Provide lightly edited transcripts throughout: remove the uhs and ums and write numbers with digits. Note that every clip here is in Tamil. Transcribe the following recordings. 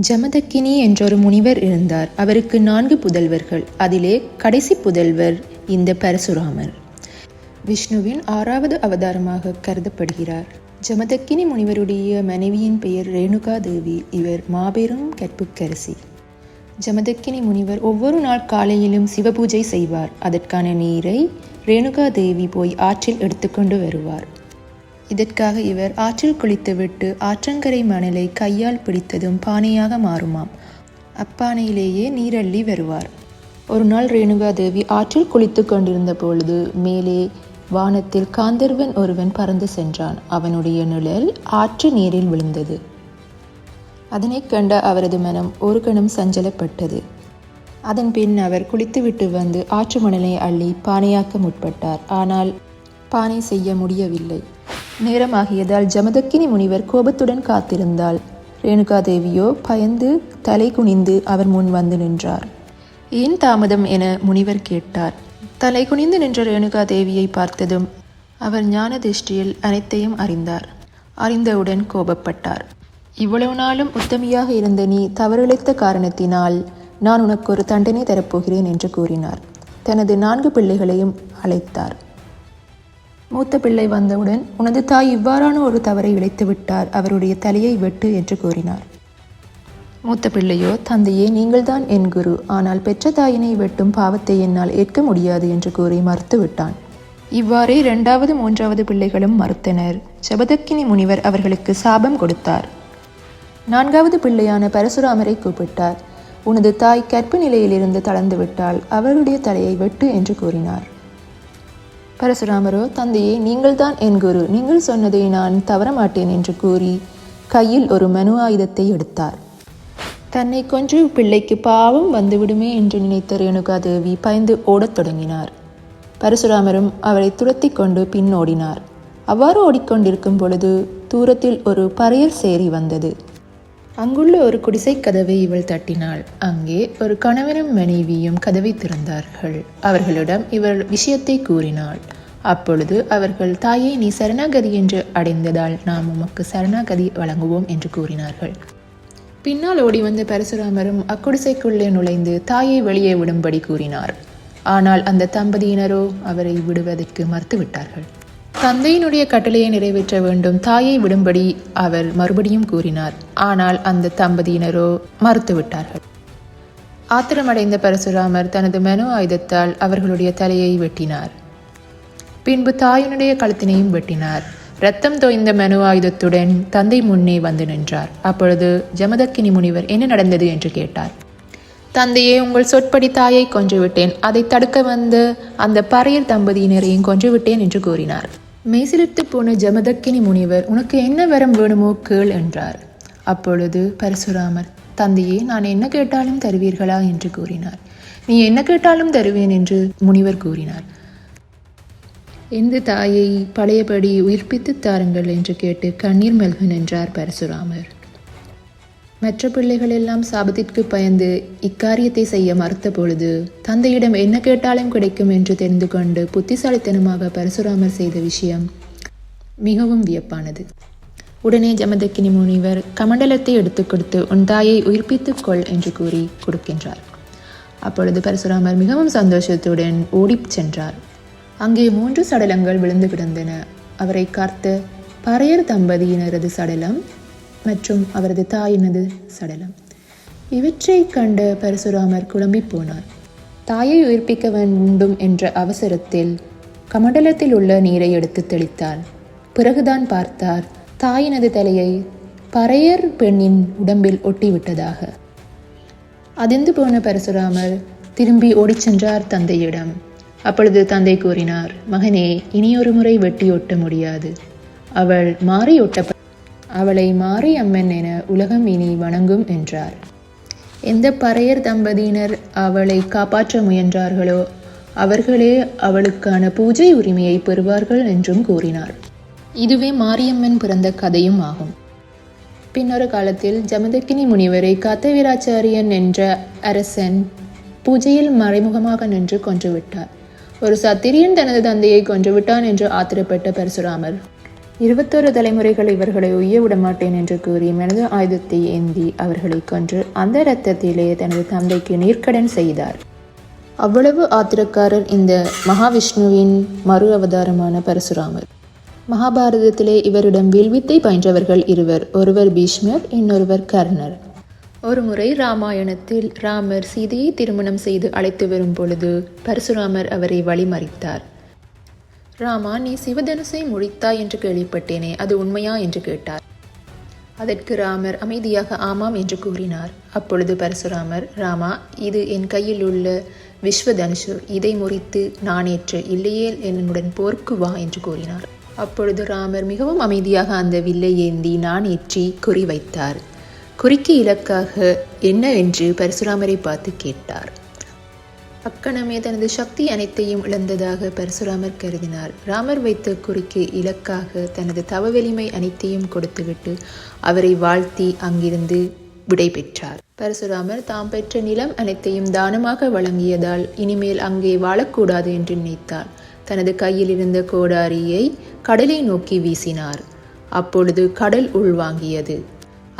ஜமதக்கினி என்றொரு முனிவர் இருந்தார். அவருக்கு 4 புதல்வர்கள். அதிலே கடைசி புதல்வர் இந்த பரசுராமர். விஷ்ணுவின் 6வது அவதாரமாக கருதப்படுகிறார். ஜமதக்கினி முனிவருடைய மனைவியின் பெயர் ரேணுகா தேவி. இவர் மாபெரும் கற்புக்கரசி. ஜமதக்கினி முனிவர் ஒவ்வொரு நாள் காலையிலும் சிவபூஜை செய்வார். அதற்கான நீரை ரேணுகா தேவி போய் ஆற்றில் எடுத்துக்கொண்டு வருவார். இதற்காக இவர் ஆற்றில் குளித்துவிட்டு ஆற்றங்கரை மணலை கையால் பிடித்ததும் பானையாக மாறுமாம். அப்பானையிலேயே நீரள்ளி வருவார். ஒரு நாள் ரேணுகா தேவி ஆற்றில் குளித்து கொண்டிருந்த பொழுது மேலே வானத்தில் காந்தர்வன் ஒருவன் பறந்து சென்றான். அவனுடைய நிழல் ஆற்று நீரில் விழுந்தது. அதனை கண்ட அவரது மனம் ஒரு கணம் சஞ்சலப்பட்டது. அதன் பின் அவர் குளித்துவிட்டு வந்து ஆற்று மணலை அள்ளி பானையாக்க முற்பட்டார். ஆனால் பானை செய்ய முடியவில்லை. நேரமாகியதால் ஜமதக்கினி முனிவர் கோபத்துடன் காத்திருந்தாள். ரேணுகா தேவியோ பயந்து தலை குனிந்து அவர் முன் வந்து நின்றார். ஏன் தாமதம் என முனிவர் கேட்டார். தலை குனிந்து நின்ற ரேணுகா தேவியை பார்த்ததும் அவர் ஞான திருஷ்டியில் அனைத்தையும் அறிந்தார். அறிந்தவுடன் கோபப்பட்டார். இவ்வளவு நாளும் உத்தமியாக இருந்த நீ தவறிழைத்த காரணத்தினால் நான் உனக்கு ஒரு தண்டனை தரப்போகிறேன் என்று கூறினார். தனது 4 பிள்ளைகளையும் அழைத்தார். மூத்த பிள்ளை வந்தவுடன் உனது தாய் இவ்வாறான ஒரு தவறை இழைத்து விட்டார், அவருடைய தலையை வெட்டு என்று கூறினார். மூத்த பிள்ளையோ, தந்தையே, நீங்கள்தான் என் குரு, ஆனால் பெற்ற தாயினை வெட்டும் பாவத்தை என்னால் ஏற்க முடியாது என்று கூறி மறுத்துவிட்டான். இவ்வாறே 2வது 3வது பிள்ளைகளும் மறுத்தனர். ஜமதக்கினி முனிவர் அவர்களுக்கு சாபம் கொடுத்தார். 4வது பிள்ளையான பரசுராமரை கூப்பிட்டார். உனது தாய் கற்பு நிலையிலிருந்து தளர்ந்து விட்டால் அவருடைய தலையை வெட்டு என்று கூறினார். பரசுராமரோ, தந்தையே, நீங்கள்தான் என் குரு, நீங்கள் சொன்னதை நான் தவறமாட்டேன் என்று கூறி கையில் ஒரு மனு ஆயுதத்தை எடுத்தார். தன்னை கொன்று பிள்ளைக்கு பாவம் வந்துவிடுமே என்று நினைத்த ரேணுகா தேவி பயந்து ஓடத் தொடங்கினார். பரசுராமரும் அவரை துரத்தி கொண்டு பின்னோடினார். அவ்வாறு ஓடிக்கொண்டிருக்கும் பொழுது தூரத்தில் ஒரு பறையர் சேரி வந்தது. அங்குள்ள ஒரு குடிசை கதவை இவள் தட்டினாள். அங்கே ஒரு கணவனும் மனைவியும் கதவை திறந்தார்கள். அவர்களிடம் இவள் விஷயத்தை கூறினாள். அப்பொழுது அவர்கள், தாயை, நீ சரணாகதி என்று அடைந்ததால் நாம் உமக்கு சரணாகதி வழங்குவோம் என்று கூறினார்கள். பின்னால் ஓடி வந்த பரசுராமரும் அக்குடிசைக்குள்ளே நுழைந்து தாயை வெளியே விடும்படி கூறினார். ஆனால் அந்த தம்பதியினரோ அவரை விடுவதற்கு மறுத்துவிட்டார்கள். தந்தையினுடைய கட்டளையை நிறைவேற்ற வேண்டும், தாயை விடும்படி அவர் மறுபடியும் கூறினார். ஆனால் அந்த தம்பதியினரோ மறுத்துவிட்டார்கள். ஆத்திரமடைந்த பரசுராமர் தனது மனு ஆயுதத்தால் அவர்களுடைய தலையை வெட்டினார். பின்பு தாயினுடைய கழுத்தினையும் வெட்டினார். இரத்தம் தோய்ந்த மனு ஆயுதத்துடன் தந்தை முன்னே வந்து நின்றார். அப்பொழுது ஜமதக்கினி முனிவர் என்ன நடந்தது என்று கேட்டார். தந்தையே, உங்கள் சொற்படி தாயை கொன்றுவிட்டேன், அதை தடுக்க வந்த அந்த பறையர் தம்பதியினரையும் கொன்றுவிட்டேன் என்று கூறினார். மெய்சிலிர்த்து போன ஜமதக்கினி முனிவர், உனக்கு என்ன வரம் வேணுமோ கேள் என்றார். அப்பொழுது பரசுராமர், தந்தையே, நான் என்ன கேட்டாலும் தருவீர்களா என்று கூறினார். நீ என்ன கேட்டாலும் தருவேன் என்று முனிவர் கூறினார். எந்த தாயை பழையபடி உயிர்ப்பித்து தாருங்கள் என்று கேட்டு கண்ணீர் மல்க நின்றார் பரசுராமர். மற்ற பிள்ளைகள் எல்லாம் சாபத்திற்கு பயந்து இக்காரியத்தை செய்ய மறுத்த பொழுது தந்தையிடம் என்ன கேட்டாலும் கிடைக்கும் என்று தெரிந்து கொண்டு புத்திசாலித்தனமாக பரசுராமர் செய்த விஷயம் மிகவும் வியப்பானது. உடனே ஜமதக்கினி முனிவர் கமண்டலத்தை எடுத்து கொடுத்து உன் தாயை உயிர்ப்பித்துக் கொள் என்று கூறி கொடுக்கின்றார். அப்பொழுது பரசுராமர் மிகவும் சந்தோஷத்துடன் ஓடிச் சென்றார். அங்கே 3 சடலங்கள் விழுந்து கிடந்தன. அவரை காத்த பறையர் தம்பதியினரது சடலம் மற்றும் அவரது தாயினது சடலம். இவற்றை கண்ட பரசுராமர் குழம்பி போனார். தாயை உயிர்ப்பிக்க வேண்டும் என்ற அவசரத்தில் கமண்டலத்தில் உள்ள நீரை எடுத்து தெளித்தார். பிறகுதான் பார்த்தார் தாயினது தலையை பறையர் பெண்ணின் உடம்பில் ஒட்டிவிட்டதாக. அதிர்ந்து போன பரசுராமர் திரும்பி ஓடிச் சென்றார் தந்தையிடம். அப்பொழுது தந்தை கூறினார், மகனே, இனியொரு முறை வெட்டி ஒட்ட முடியாது. அவள் மாறி ஒட்ட அவளை மாறி அம்மன் என உலகம் இனி வணங்கும் என்றார். எந்த பறையர் தம்பதியினர் அவளை காப்பாற்ற முயன்றார்களோ அவர்களே அவளுக்கான பூஜை உரிமையை பெறுவார்கள் என்றும் கூறினார். இதுவே மாரியம்மன் பிறந்த கதையும் ஆகும். பின்னொரு காலத்தில் ஜமதக்கினி முனிவரை காத்தவீராச்சாரியன் என்ற அரசன் பூஜையில் மறைமுகமாக நின்று கொன்றுவிட்டார். ஒரு சத்திரியன் தனது தந்தையை கொன்றுவிட்டான் என்று ஆத்திரப்பட்ட பரசுராமர் 21 தலைமுறைகள் இவர்களை உய்ய விடமாட்டேன் என்று கூறி மனித ஆயுதத்தை ஏந்தி அவர்களை கொன்று அந்த இரத்தத்திலே தனது தந்தைக்கு நீர்க்கடன் செய்தார். அவ்வளவு ஆத்திரக்காரர் இந்த மகாவிஷ்ணுவின் மறு அவதாரமான பரசுராமர். மகாபாரதத்திலே இவரிடம் வில்வித்தை பயின்றவர்கள் இருவர். ஒருவர் பீஷ்மர், இன்னொருவர் கர்ணர். ஒருமுறை ராமாயணத்தில் ராமர் சீதையை திருமணம் செய்து அழைத்து வரும் பொழுது பரசுராமர் அவரை வழிமறித்தார். ராமா, நீ சிவதனுசை முடித்தாய் என்று கேள்விப்பட்டேனே, அது உண்மையா என்று கேட்டார். அதற்கு ராமர் அமைதியாக ஆமாம் என்று கூறினார். அப்பொழுது பரசுராமர், ராமா, இது என் கையில் உள்ள விஸ்வதனுஷு, இதை முறித்து நானேற்று, இல்லையேல் என்னுடன் போர்க்கு வா என்று கூறினார். அப்பொழுது ராமர் மிகவும் அமைதியாக அந்த வில்லை ஏந்தி நானேற்றி குறி வைத்தார். குறிக்கு இலக்காக என்னவென்று பரசுராமரை பார்த்து கேட்டார். அக்கணமே தனது சக்தி அனைத்தையும் இழந்ததாக பரசுராமர் கருதினார். ராமர் வைத்த குறிக்கு இலக்காக தனது தவ வலிமை அனைத்தையும் கொடுத்துவிட்டு அவரை வாழ்த்தி அங்கிருந்து விடை பெற்றார். பரசுராமர் தாம் பெற்ற நிலம் அனைத்தையும் தானமாக வழங்கியதால் இனிமேல் அங்கே வாழக்கூடாது என்று நினைத்தார். தனது கையில் இருந்த கோடாரியை கடலை நோக்கி வீசினார். அப்பொழுது கடல் உள்வாங்கியது.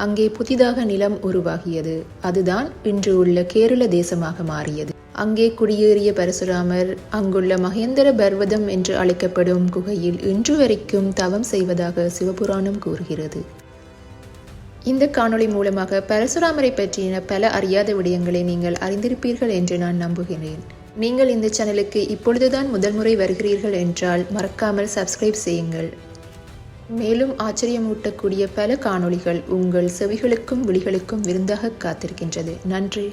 அங்கே புதிதாக நிலம் உருவாகியது. அதுதான் இன்று உள்ள கேரள தேசமாக மாறியது. அங்கே குடியேறிய பரசுராமர் அங்குள்ள மகேந்திர பர்வதம் என்று அழைக்கப்படும் குகையில் இன்று வரைக்கும் தவம் செய்வதாக சிவபுராணம் கூறுகிறது. இந்த காணொளி மூலமாக பரசுராமரை பற்றின பல அறியாத விடயங்களை நீங்கள் அறிந்திருப்பீர்கள் என்று நான் நம்புகிறேன். நீங்கள் இந்த சேனலுக்கு இப்பொழுதுதான் முதல் முறை வருகிறீர்கள் என்றால் மறக்காமல் சப்ஸ்கிரைப் செய்யுங்கள். மேலும் ஆச்சரியமூட்டக்கூடிய பல காணொளிகள் உங்கள் செவிகளுக்கும் விழிகளுக்கும் விருந்தாக காத்திருக்கின்றது. நன்றி.